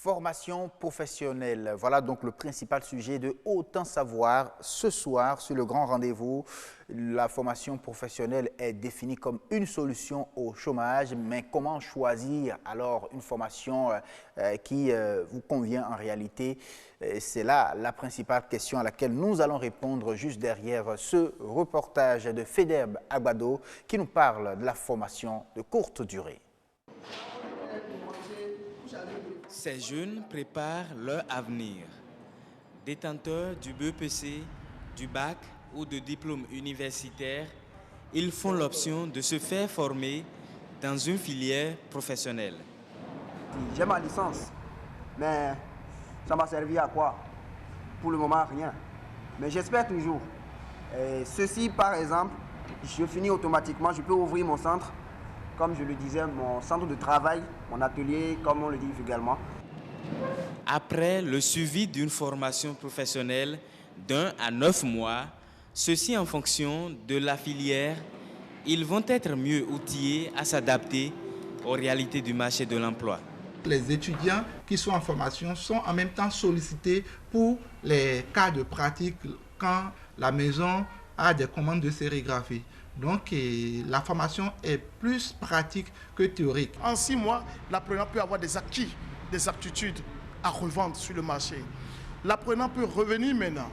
Formation professionnelle, voilà donc le principal sujet de Autant Savoir ce soir sur le grand rendez-vous. La formation professionnelle est définie comme une solution au chômage, mais comment choisir alors une formation qui vous convient en réalité? C'est là la principale question à laquelle nous allons répondre juste derrière ce reportage de Federbe Agbado qui nous parle de la formation de courte durée. Ces jeunes préparent leur avenir. Détenteurs du BEPC, du bac ou de diplôme universitaire, ils font l'option de se faire former dans une filière professionnelle. J'ai ma licence, mais ça m'a servi à quoi? Pour le moment, rien. Mais j'espère toujours. Ceci, par exemple, je finis automatiquement, je peux ouvrir mon centre, comme je le disais, mon centre de travail, mon atelier, comme on le dit également. Après le suivi d'une formation professionnelle d'1 à 9 mois, ceci en fonction de la filière, ils vont être mieux outillés à s'adapter aux réalités du marché de l'emploi. Les étudiants qui sont en formation sont en même temps sollicités pour les cas de pratique quand la maison a des commandes de sérigraphie. Donc, la formation est plus pratique que théorique. En 6 mois, l'apprenant peut avoir des acquis, des aptitudes à revendre sur le marché. L'apprenant peut revenir maintenant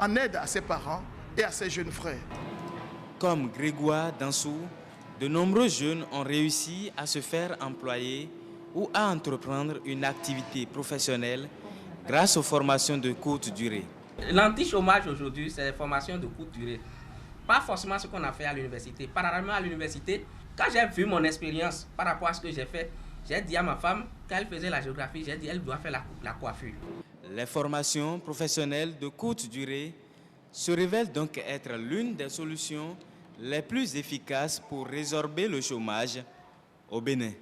en aide à ses parents et à ses jeunes frères. Comme Grégoire Dansou, de nombreux jeunes ont réussi à se faire employer ou à entreprendre une activité professionnelle grâce aux formations de courte durée. L'anti-chômage aujourd'hui, c'est les formations de courte durée. Pas forcément ce qu'on a fait à l'université. Parallèlement à l'université, quand j'ai vu mon expérience par rapport à ce que j'ai fait, j'ai dit à ma femme, quand elle faisait la géographie, j'ai dit elle doit faire la coiffure. Les formations professionnelles de courte durée se révèlent donc être l'une des solutions les plus efficaces pour résorber le chômage au Bénin.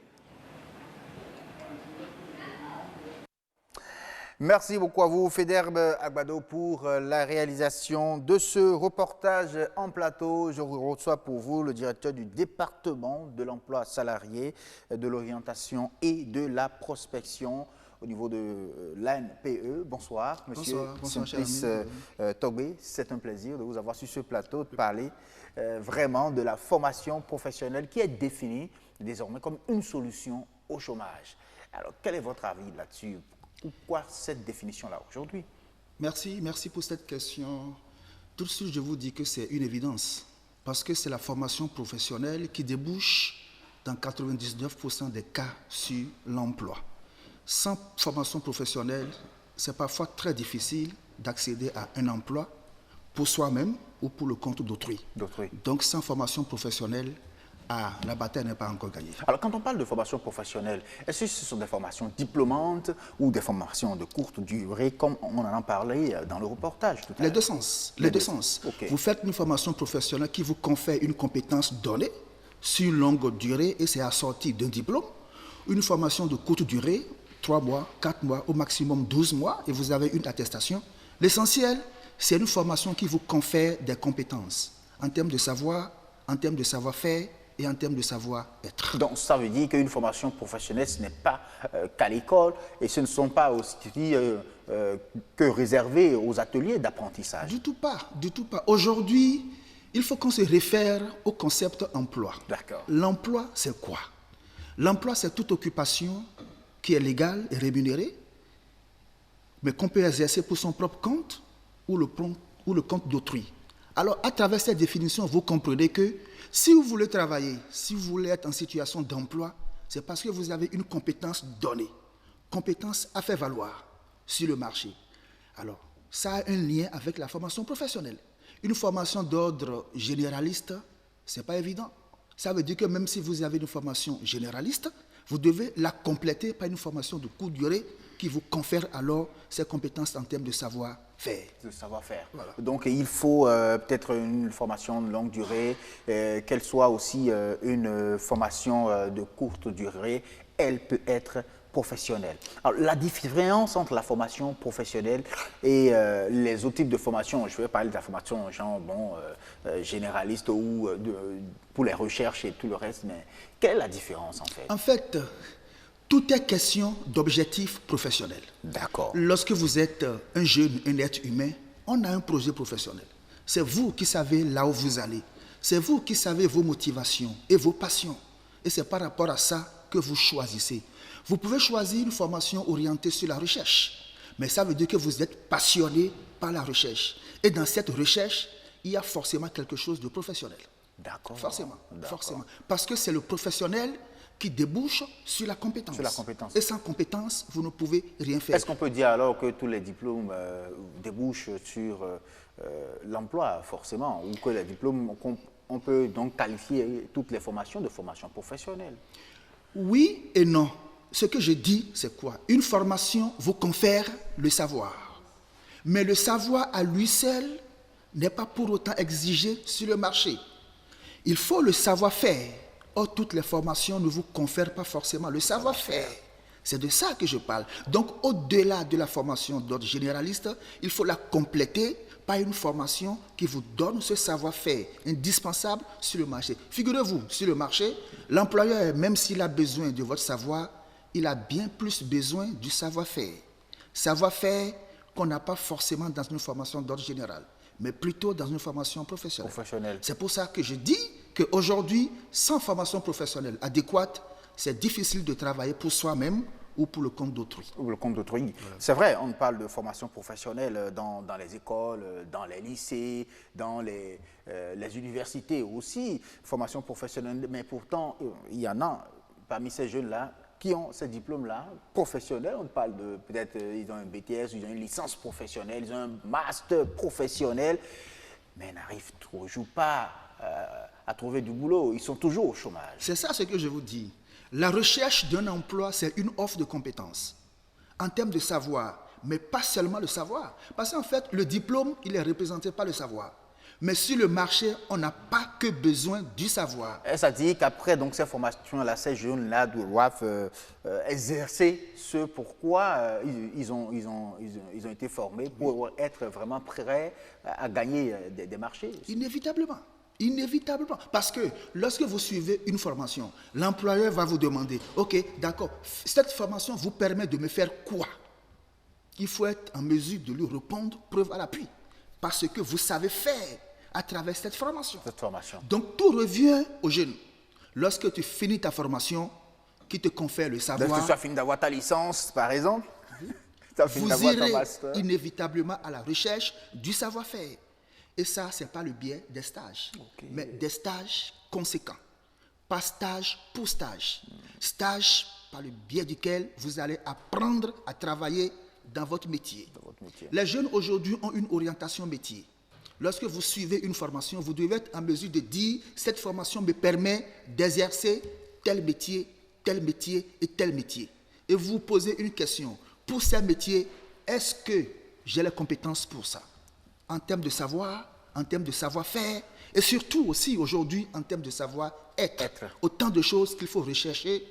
Merci beaucoup à vous, Federbe Agbado, pour la réalisation de ce reportage en plateau. Je reçois pour vous le directeur du département de l'emploi salarié, de l'orientation et de la prospection au niveau de l'ANPE. Bonsoir, monsieur Simplice Togbé. C'est un plaisir de vous avoir sur ce plateau, de parler vraiment de la formation professionnelle qui est définie désormais comme une solution au chômage. Alors, quel est votre avis là-dessus? Pourquoi cette définition-là aujourd'hui? Merci pour cette question. Tout de suite, je vous dis que c'est une évidence, parce que c'est la formation professionnelle qui débouche dans 99% des cas sur l'emploi. Sans formation professionnelle, c'est parfois très difficile d'accéder à un emploi pour soi-même ou pour le compte d'autrui. Donc, sans formation professionnelle, la bataille n'est pas encore gagnée. Alors, quand on parle de formation professionnelle, est-ce que ce sont des formations diplômantes ou des formations de courte durée, comme on en a parlé dans le reportage tout à l'heure? Les deux sens. Okay. Vous faites une formation professionnelle qui vous confère une compétence donnée sur une longue durée et c'est assorti d'un diplôme. Une formation de courte durée, 3 mois, 4 mois, au maximum 12 mois, et vous avez une attestation. L'essentiel, c'est une formation qui vous confère des compétences en termes de savoir, en termes de savoir-faire, et en termes de savoir-être. Donc, ça veut dire qu'une formation professionnelle, ce n'est pas qu'à l'école et ce ne sont pas aussi que réservé aux ateliers d'apprentissage. Du tout pas, du tout pas. Aujourd'hui, il faut qu'on se réfère au concept emploi. D'accord. L'emploi, c'est quoi? L'emploi, c'est toute occupation qui est légale et rémunérée, mais qu'on peut exercer pour son propre compte ou le compte d'autrui. Alors, à travers cette définition, vous comprenez que si vous voulez travailler, si vous voulez être en situation d'emploi, c'est parce que vous avez une compétence donnée, compétence à faire valoir sur le marché. Alors, ça a un lien avec la formation professionnelle. Une formation d'ordre généraliste, ce n'est pas évident. Ça veut dire que même si vous avez une formation généraliste, vous devez la compléter par une formation de courte durée qui vous confère alors ces compétences en termes de savoir-faire. Voilà. Donc, il faut peut-être une formation de longue durée, qu'elle soit aussi une formation de courte durée, elle peut être professionnelle. Alors, la différence entre la formation professionnelle et les autres types de formation, je vais parler de la formation genre, généraliste ou pour les recherches et tout le reste, mais quelle est la différence en fait? En fait, Tout est question d'objectifs professionnels. D'accord. Lorsque vous êtes un jeune, un être humain, on a un projet professionnel. C'est vous qui savez là où vous allez. C'est vous qui savez vos motivations et vos passions. Et c'est par rapport à ça que vous choisissez. Vous pouvez choisir une formation orientée sur la recherche. Mais ça veut dire que vous êtes passionné par la recherche. Et dans cette recherche, il y a forcément quelque chose de professionnel. D'accord. Forcément, forcément. Parce que c'est le professionnel qui débouche sur la compétence. Sur la compétence. Et sans compétence, vous ne pouvez rien faire. Est-ce qu'on peut dire alors que tous les diplômes débouchent sur l'emploi, forcément, ou que les diplômes, on peut donc qualifier toutes les formations de formations professionnelles? Oui et non. Ce que je dis, c'est quoi? Une formation vous confère le savoir. Mais le savoir à lui seul n'est pas pour autant exigé sur le marché. Il faut le savoir-faire. Or, toutes les formations ne vous confèrent pas forcément le savoir-faire. C'est de ça que je parle. Donc, au-delà de la formation d'ordre généraliste, il faut la compléter par une formation qui vous donne ce savoir-faire indispensable sur le marché. Figurez-vous, sur le marché, l'employeur, même s'il a besoin de votre savoir, il a bien plus besoin du savoir-faire. Savoir-faire qu'on n'a pas forcément dans une formation d'ordre général, mais plutôt dans une formation professionnelle. C'est pour ça que je dis qu'aujourd'hui, sans formation professionnelle adéquate, c'est difficile de travailler pour soi-même ou pour le compte d'autrui. Ou le compte d'autrui. Voilà. C'est vrai, on parle de formation professionnelle dans les écoles, dans les lycées, dans les universités aussi, formation professionnelle, mais pourtant, il y en a parmi ces jeunes-là qui ont ces diplômes-là professionnels. On parle de, peut-être, ils ont un BTS, ils ont une licence professionnelle, ils ont un master professionnel, mais n'arrivent toujours pas à trouver du boulot. Ils sont toujours au chômage. C'est ça ce que je vous dis. La recherche d'un emploi, c'est une offre de compétences en termes de savoir, mais pas seulement le savoir. Parce qu'en fait, le diplôme, il est représenté par le savoir. Mais sur le marché, on n'a pas que besoin du savoir. Et ça dit qu'après donc, ces formations-là, ces jeunes-là doivent exercer ce pourquoi ils ont été formés pour être vraiment prêts à gagner des marchés. Inévitablement. Inévitablement. Parce que lorsque vous suivez une formation, l'employeur va vous demander, ok, d'accord, cette formation vous permet de me faire quoi? Il faut être en mesure de lui répondre preuve à l'appui. Parce que vous savez faire à travers cette formation. Donc tout revient aux jeunes. Lorsque tu finis ta formation, qui te confère le savoir. Lorsque tu as fini d'avoir ta licence, par exemple, vous irez inévitablement à la recherche du savoir-faire. Et ça, ce n'est pas le biais des stages, mais des stages conséquents. Pas stage pour stage. Stage par le biais duquel vous allez apprendre à travailler dans votre métier. Les jeunes aujourd'hui ont une orientation métier. Lorsque vous suivez une formation, vous devez être en mesure de dire « cette formation me permet d'exercer tel métier et tel métier ». Et vous vous posez une question. Pour ces métiers, est-ce que j'ai les compétences pour ça? En termes de savoir, en termes de savoir-faire, et surtout aussi aujourd'hui en termes de savoir-être. Autant de choses qu'il faut rechercher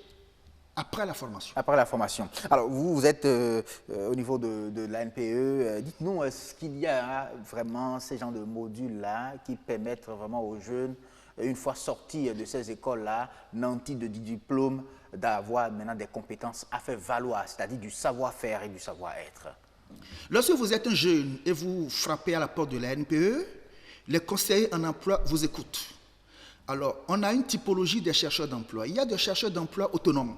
après la formation. Après la formation. Alors, vous êtes au niveau de l'ANPE. Dites-nous, est-ce qu'il y a vraiment ces genres de modules-là qui permettent vraiment aux jeunes, une fois sortis de ces écoles-là, nantis de diplôme, d'avoir maintenant des compétences à faire valoir, c'est-à-dire du savoir-faire et du savoir-être? Lorsque vous êtes un jeune et vous frappez à la porte de la NPE, les conseillers en emploi vous écoutent. Alors, on a une typologie des chercheurs d'emploi. Il y a des chercheurs d'emploi autonomes.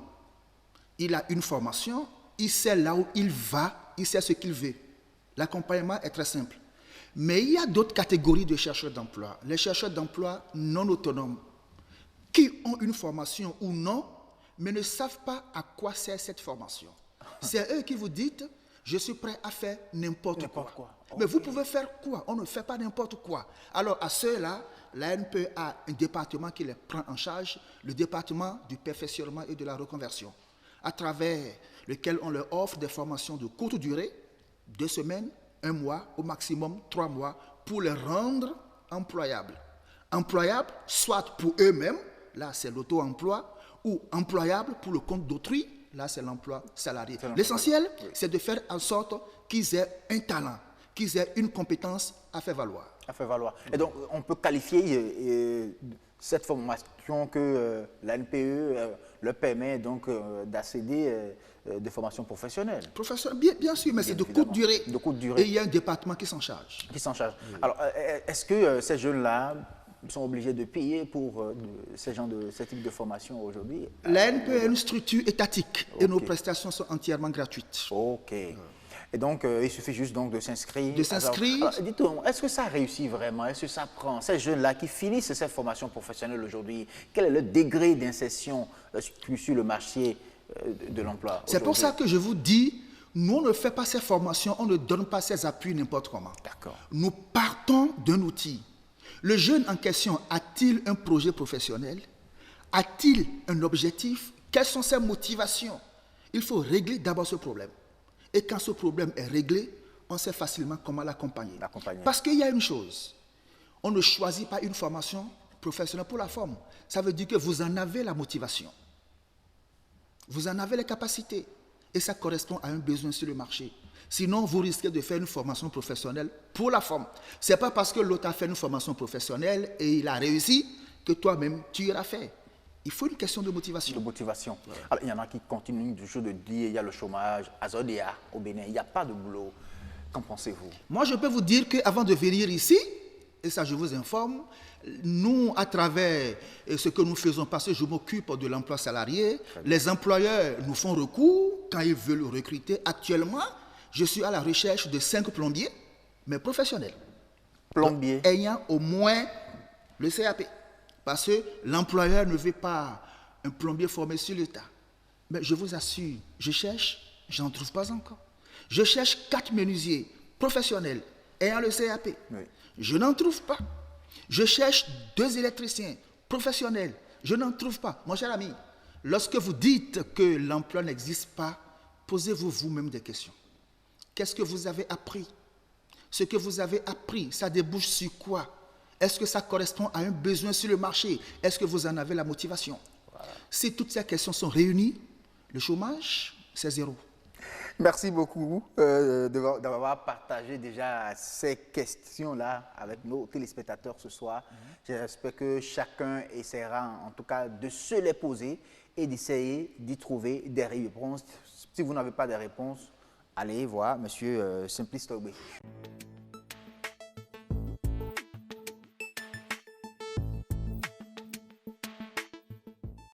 Il a une formation, il sait là où il va, il sait ce qu'il veut. L'accompagnement est très simple. Mais il y a d'autres catégories de chercheurs d'emploi. Les chercheurs d'emploi non autonomes, qui ont une formation ou non, mais ne savent pas à quoi sert cette formation. C'est eux qui vous disent, je suis prêt à faire n'importe quoi. Mais vous pouvez faire quoi? On ne fait pas n'importe quoi. Alors à ceux-là, l'ANPE a un département qui les prend en charge, le département du perfectionnement et de la reconversion, à travers lequel on leur offre des formations de courte durée, 2 semaines, 1 mois, au maximum 3 mois, pour les rendre employables. Employables, soit pour eux-mêmes, là c'est l'auto-emploi, ou employables pour le compte d'autrui, là c'est l'emploi salarié. L'essentiel, c'est de faire en sorte qu'ils aient un talent, qu'ils aient une compétence à faire valoir. À faire valoir. Et donc, on peut qualifier cette formation que l'ANPE leur permet donc d'accéder de formation professionnelle. Bien sûr, mais c'est de courte durée. De courte durée. Et il y a un département qui s'en charge. Qui s'en charge. Oui. Alors, est-ce que ces jeunes-là sont obligés de payer pour ce type de formation aujourd'hui? L'ANPE est une structure étatique et nos prestations sont entièrement gratuites. OK. Et donc, il suffit juste donc de s'inscrire. De s'inscrire. Dites-moi, est-ce que ça réussit vraiment? Est-ce que ça prend? Ces jeunes-là qui finissent cette formation professionnelle aujourd'hui, quel est le degré d'insertion sur le marché de l'emploi? C'est pour ça que je vous dis, nous, on ne fait pas ces formations, on ne donne pas ces appuis n'importe comment. D'accord. Nous partons d'un outil. Le jeune en question a-t-il un projet professionnel? A-t-il un objectif? Quelles sont ses motivations? Il faut régler d'abord ce problème. Et quand ce problème est réglé, on sait facilement comment l'accompagner. Parce qu'il y a une chose, on ne choisit pas une formation professionnelle pour la forme. Ça veut dire que vous en avez la motivation. Vous en avez les capacités. Et ça correspond à un besoin sur le marché. Sinon, vous risquez de faire une formation professionnelle pour la forme. Ce n'est pas parce que l'autre a fait une formation professionnelle et il a réussi que toi-même, tu iras faire. Il faut une question de motivation. De motivation. Ouais. Alors, il y en a qui continuent toujours de dire il y a le chômage, à Zodéa, au Bénin, il n'y a pas de boulot. Qu'en pensez-vous? Moi, je peux vous dire qu'avant de venir ici, et ça je vous informe, nous, à travers ce que nous faisons, parce que je m'occupe de l'emploi salarié, les employeurs nous font recours quand ils veulent recruter. Actuellement, je suis à la recherche de 5 plombiers, mais professionnels. Plombiers. Ayant au moins le CAP. Parce que l'employeur ne veut pas un plombier formé sur le tas. Mais je vous assure, je cherche, je n'en trouve pas encore. Je cherche 4 menuisiers professionnels ayant le CAP. Oui. Je n'en trouve pas. Je cherche 2 électriciens professionnels. Je n'en trouve pas. Mon cher ami, lorsque vous dites que l'emploi n'existe pas, posez-vous vous-même des questions. Qu'est-ce que vous avez appris? Ce que vous avez appris, ça débouche sur quoi? Est-ce que ça correspond à un besoin sur le marché? Est-ce que vous en avez la motivation? Voilà. Si toutes ces questions sont réunies, le chômage, c'est 0. Merci beaucoup d'avoir partagé déjà ces questions-là avec nos téléspectateurs ce soir. J'espère que chacun essaiera en tout cas de se les poser et d'essayer d'y trouver des réponses. Si vous n'avez pas de réponses, allez voir M. Simplice Togbe.